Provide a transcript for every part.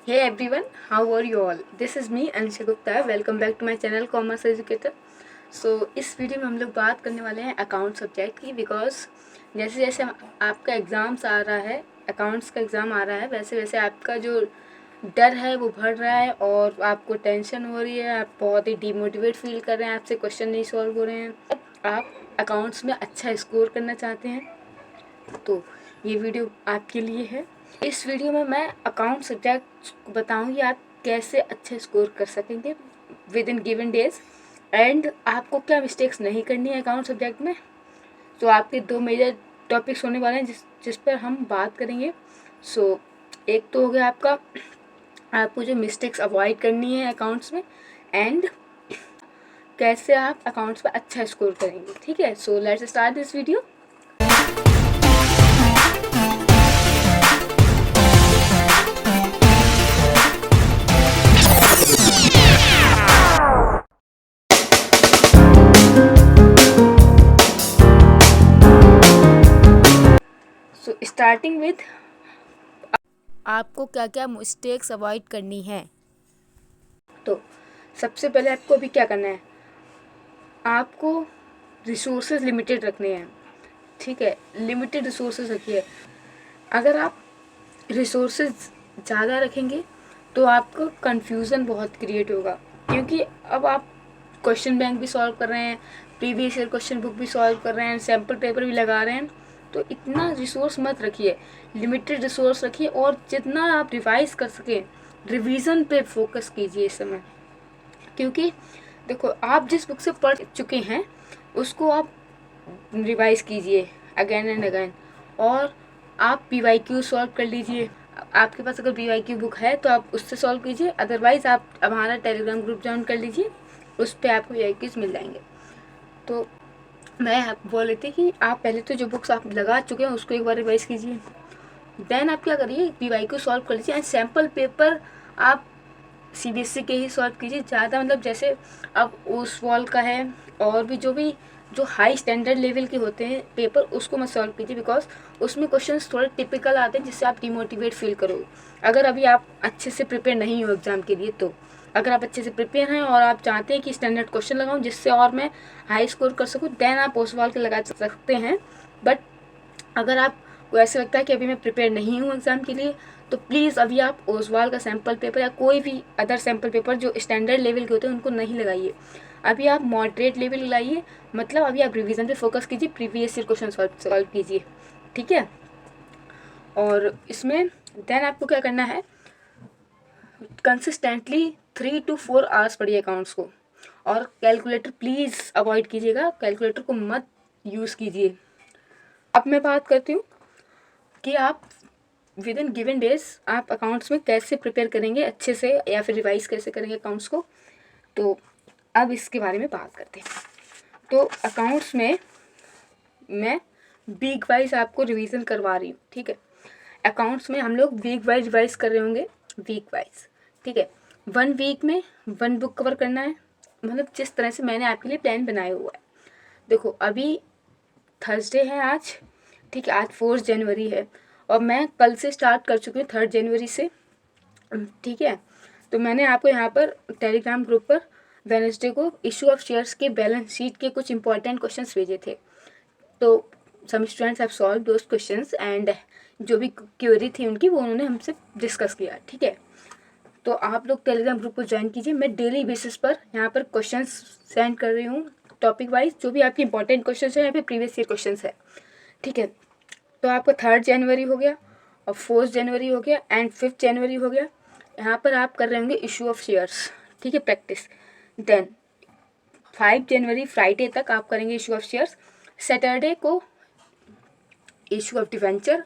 Hey everyone, how are you all? This is me Anisha Gupta. Welcome back to my channel Commerce Educator. इस video में हम लोग बात करने वाले हैं अकाउंट सब्जेक्ट की बिकॉज जैसे जैसे आपका एग्ज़ाम्स आ रहा है, अकाउंट्स का एग्ज़ाम आ रहा है, वैसे वैसे आपका जो डर है वो बढ़ रहा है और आपको टेंशन हो रही है, आप बहुत ही डिमोटिवेट फील कर रहे हैं, आपसे क्वेश्चन नहीं सॉल्व हो रहे हैं, आप अकाउंट्स में अच्छा स्कोर करना चाहते हैं तो ये वीडियो आपके लिए है। इस वीडियो में मैं अकाउंट सब्जेक्ट बताऊंगी आप कैसे अच्छे स्कोर कर सकेंगे with in given days and आपको क्या मिस्टेक्स नहीं करनी है अकाउंट सब्जेक्ट में। तो आपके दो मेजर टॉपिक्स होने वाले हैं जिस पर हम बात करेंगे। एक तो हो गया आपको जो मिस्टेक्स अवॉइड करनी है अकाउंट्स में एंड कैसे आप अकाउंट्स पर अच्छा स्कोर करेंगे। ठीक है, so let's start this video. Starting with आपको क्या क्या मिस्टेक्स अवॉइड करनी है। तो सबसे पहले आपको अभी क्या करना है, आपको रिसोर्सेज लिमिटेड रखने हैं। ठीक है, लिमिटेड रिसोर्सेज रखिए। अगर आप रिसोर्सेज ज़्यादा रखेंगे तो आपको कन्फ्यूज़न बहुत क्रिएट होगा, क्योंकि अब आप क्वेश्चन बैंक भी सॉल्व कर रहे हैं, प्रीवियस ईयर क्वेश्चन बुक भी सॉल्व कर रहे हैं, सैम्पल पेपर भी लगा रहे हैं। तो इतना रिसोर्स मत रखिए, लिमिटेड रिसोर्स रखिए और जितना आप रिवाइज कर सकें रिवीजन पे फोकस कीजिए इस समय। क्योंकि देखो, आप जिस बुक से पढ़ चुके हैं उसको आप रिवाइज कीजिए अगेन एंड अगेन और आप PYQ सॉल्व कर लीजिए। आपके पास अगर PYQ बुक है तो आप उससे सॉल्व कीजिए, अदरवाइज़ आप हमारा टेलीग्राम ग्रुप ज्वाइन कर लीजिए, उस पर आपको PYQs मिल जाएंगे। तो मैं बोल रही थी कि आप पहले तो जो बुक्स आप लगा चुके हैं उसको एक बार रिवाइज कीजिए, देन आप क्या करिए PYQ सॉल्व कर लीजिए एंड सैम्पल पेपर आप CBSE के ही सॉल्व कीजिए ज़्यादा। मतलब जैसे अब उस वॉल का है और भी जो हाई स्टैंडर्ड लेवल के होते हैं पेपर उसको मत सॉल्व कीजिए बिकॉज उसमें क्वेश्चंस थोड़े टिपिकल आते हैं जिससे आप डिमोटिवेट फील करोगे। अगर अभी आप अच्छे से प्रिपेयर नहीं हो एग्ज़ाम के लिए, तो अगर आप अच्छे से प्रिपेयर हैं और आप चाहते हैं कि स्टैंडर्ड क्वेश्चन लगाऊं जिससे और मैं हाई स्कोर कर सकूं, देन आप उस वॉल के लगा सकते हैं। बट अगर आपको ऐसा लगता है कि अभी मैं प्रिपेयर नहीं हूँ एग्ज़ाम के लिए, तो प्लीज़ अभी आप ओसवाल का सैम्पल पेपर या कोई भी अदर सैम्पल पेपर जो स्टैंडर्ड लेवल के होते हैं उनको नहीं लगाइए। अभी आप मॉडरेट लेवल लगाइए, मतलब अभी आप रिवीजन पे फोकस कीजिए, प्रीवियस ईयर क्वेश्चन सॉल्व कीजिए। ठीक है, और इसमें देन आपको क्या करना है, कंसिस्टेंटली 3 to 4 आवर्स पढ़िए अकाउंट्स को। और कैलकुलेटर प्लीज़ अवॉइड कीजिएगा, कैलकुलेटर को मत यूज़ कीजिए। अब मैं बात करती हूँ कि आप विद इन गिवन डेज आप अकाउंट्स में कैसे प्रिपेयर करेंगे अच्छे से या फिर रिवाइज कैसे करेंगे अकाउंट्स को। तो अब इसके बारे में बात करते हैं। तो अकाउंट्स में मैं वीक वाइज आपको रिवीजन करवा रही हूँ। ठीक है, अकाउंट्स में हम लोग वीक वाइज रिवाइज कर रहे होंगे, वीक वाइज। ठीक है, 1 वीक में 1 बुक कवर करना है, मतलब जिस तरह से मैंने आपके लिए प्लान बनाया हुआ है। देखो अभी थर्सडे है आज, ठीक है, आज 4 जनवरी है और मैं कल से स्टार्ट कर चुकी हूँ 3 जनवरी से। ठीक है, तो मैंने आपको यहाँ पर टेलीग्राम ग्रुप पर वेडनेसडे को इशू ऑफ शेयर्स के बैलेंस शीट के कुछ इंपॉर्टेंट क्वेश्चंस भेजे थे। तो some students have solve those questions and जो भी क्वेरी थी उनकी वो उन्होंने हमसे डिस्कस किया। ठीक है, तो आप लोग टेलीग्राम ग्रुप को ज्वाइन कीजिए। मैं डेली बेसिस पर यहाँ पर क्वेश्चंस सेंड कर रही हूँ टॉपिक वाइज, जो भी आपके इंपॉर्टेंट क्वेश्चंस है या फिर प्रीवियस ईयर क्वेश्चंस है। ठीक है, तो आपका 3 जनवरी हो गया और 4 जनवरी हो गया एंड 5 जनवरी हो गया। यहाँ पर आप कर रहे होंगे इशू ऑफ शेयर्स, ठीक है, प्रैक्टिस। देन 5 जनवरी फ्राइडे तक आप करेंगे इशू ऑफ शेयर्स, सैटरडे को इशू ऑफ डिवेंचर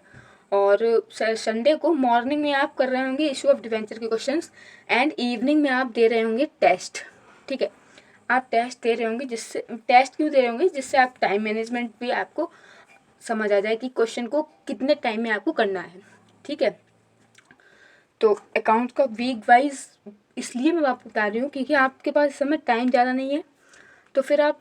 और संडे को मॉर्निंग में आप कर रहे होंगे इशू ऑफ डिवेंचर के क्वेश्चंस एंड इवनिंग में आप दे रहे होंगे टेस्ट। ठीक है, आप टेस्ट दे रहे होंगे, जिससे टेस्ट क्यों दे रहे होंगे, जिससे आप टाइम मैनेजमेंट भी आपको समझ आ जाए कि क्वेश्चन को कितने टाइम में आपको करना है। ठीक है, तो अकाउंट का वीक वाइज इसलिए मैं आपको बता रही हूँ क्योंकि आपके पास इस समय टाइम ज़्यादा नहीं है। तो फिर आप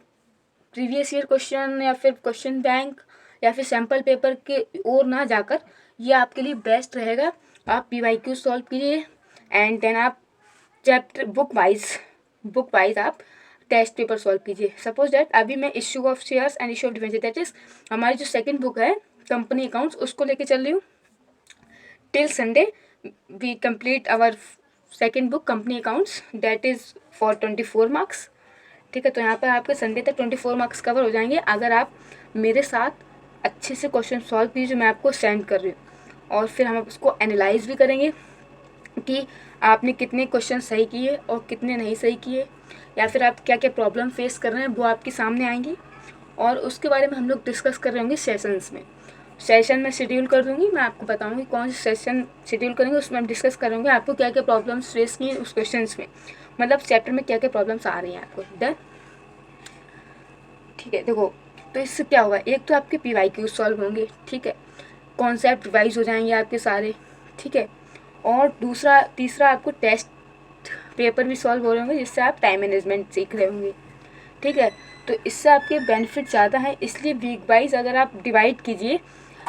प्रीवियस ईयर क्वेश्चन या फिर क्वेश्चन बैंक या फिर सैम्पल पेपर के ओर ना जाकर ये आपके लिए बेस्ट रहेगा। आप PYQ सॉल्व कीजिए, एंड देन आप चैप्टर बुक वाइज आप टेस्ट पेपर सॉल्व कीजिए। सपोज दैट अभी मैं issue of shares and issue of debenture, that is हमारी जो सेकंड बुक है कंपनी अकाउंट्स, उसको लेके चल रही हूँ। Till Sunday we complete our second book company accounts, that is for 24 marks. ठीक है, तो यहाँ पर आपके संडे तक 24 मार्क्स कवर हो जाएंगे अगर आप मेरे साथ अच्छे से क्वेश्चन सॉल्व कीजिए जो मैं आपको सेंड कर रही हूँ। और फिर हम उसको एनालाइज भी करेंगे कि आपने कितने क्वेश्चन सही किए और कितने नहीं सही किए, या फिर आप क्या क्या प्रॉब्लम फेस कर रहे हैं वो आपके सामने आएंगी। और उसके बारे में हम लोग डिस्कस कर रहे होंगे सेशंस में। सेशन में शेड्यूल कर दूंगी, मैं आपको बताऊंगी कौन सा सेशन शेड्यूल करेंगे, उसमें हम डिस्कस करेंगे आपको क्या क्या प्रॉब्लम्स फेस की उस क्वेश्चंस में, मतलब चैप्टर में क्या क्या प्रॉब्लम्स आ रही हैं आपको। डन, ठीक है। देखो, तो इससे क्या होगा, एक तो आपके PYQ सॉल्व होंगे, ठीक है, कॉन्सेप्ट रिवाइज हो जाएंगे आपके सारे, ठीक है। और तीसरा आपको टेस्ट पेपर भी सॉल्व हो रहे होंगे जिससे आप टाइम मैनेजमेंट सीख रहे होंगे, ठीक है। तो इससे आपके बेनिफिट ज़्यादा है, इसलिए वीक वाइज अगर आप डिवाइड कीजिए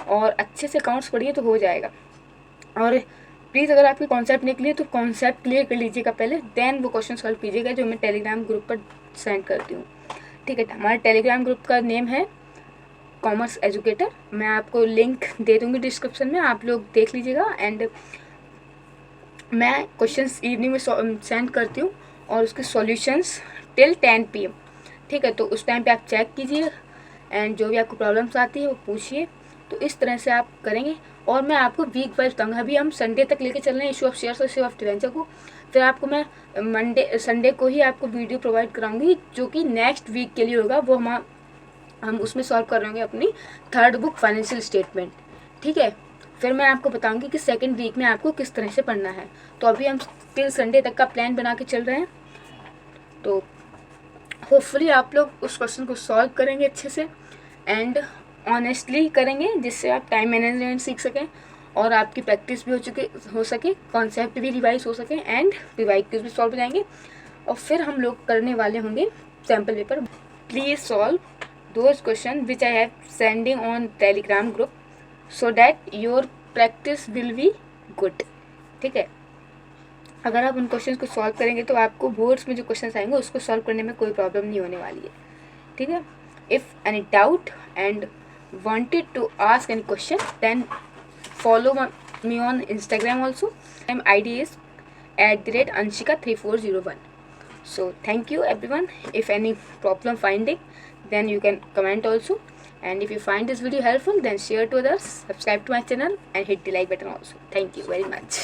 और अच्छे से अकाउंट्स पढ़िए तो हो जाएगा। और प्लीज़ अगर आपके कॉन्सेप्ट निकले तो कॉन्सेप्ट क्लियर कर लीजिएगा पहले, देन वो क्वेश्चन सॉल्व कीजिएगा जो मैं टेलीग्राम ग्रुप पर सेंड करती हूँ, ठीक है। हमारे टेलीग्राम ग्रुप का नेम है कॉमर्स एजुकेटर, मैं आपको लिंक दे दूँगी डिस्क्रिप्शन में, आप लोग देख लीजिएगा। एंड मैं क्वेश्चंस इवनिंग में सेंड करती हूँ और उसके सॉल्यूशंस टिल 10 PM, ठीक है। तो उस टाइम पे आप चेक कीजिए एंड जो भी आपको प्रॉब्लम्स आती है वो पूछिए। तो इस तरह से आप करेंगे और मैं आपको वीक वाइज बताऊँगा। अभी हम संडे तक लेके चल रहे हैं इशू ऑफ शेयर्स और इशू ऑफ डिवेंचर को, फिर आपको मैं संडे को ही आपको वीडियो प्रोवाइड कराऊंगी जो कि नेक्स्ट वीक के लिए होगा। वो हम उसमें सॉल्व कर रहे होंगे अपनी थर्ड बुक फाइनेंशियल स्टेटमेंट, ठीक है। फिर मैं आपको बताऊंगी कि सेकंड वीक में आपको किस तरह से पढ़ना है। तो अभी हम टिल संडे तक का प्लान बना के चल रहे हैं, तो होपफुली आप लोग उस क्वेश्चन को सॉल्व करेंगे अच्छे से एंड ऑनेस्टली करेंगे, जिससे आप टाइम मैनेजमेंट सीख सकें और आपकी प्रैक्टिस भी हो सके, कॉन्सेप्ट भी रिवाइज हो सके एंड PYQs भी सॉल्व हो जाएंगे। और फिर हम लोग करने वाले होंगे sample paper. Please solve those question which I have sending on Telegram group so that your practice will be good, ठीक है। अगर आप उन क्वेश्चंस को सॉल्व करेंगे तो आपको बोर्ड्स में जो क्वेश्चंस आएंगे उसको सॉल्व करने में कोई प्रॉब्लम नहीं होने वाली है, ठीक है। If any doubt and wanted to ask any question then follow me on Instagram also. My ID is @Anshika3401. So thank you everyone. If any problem finding then you can comment also, and if you find this video helpful then share to others, subscribe to my channel and hit the like button also. Thank you very much.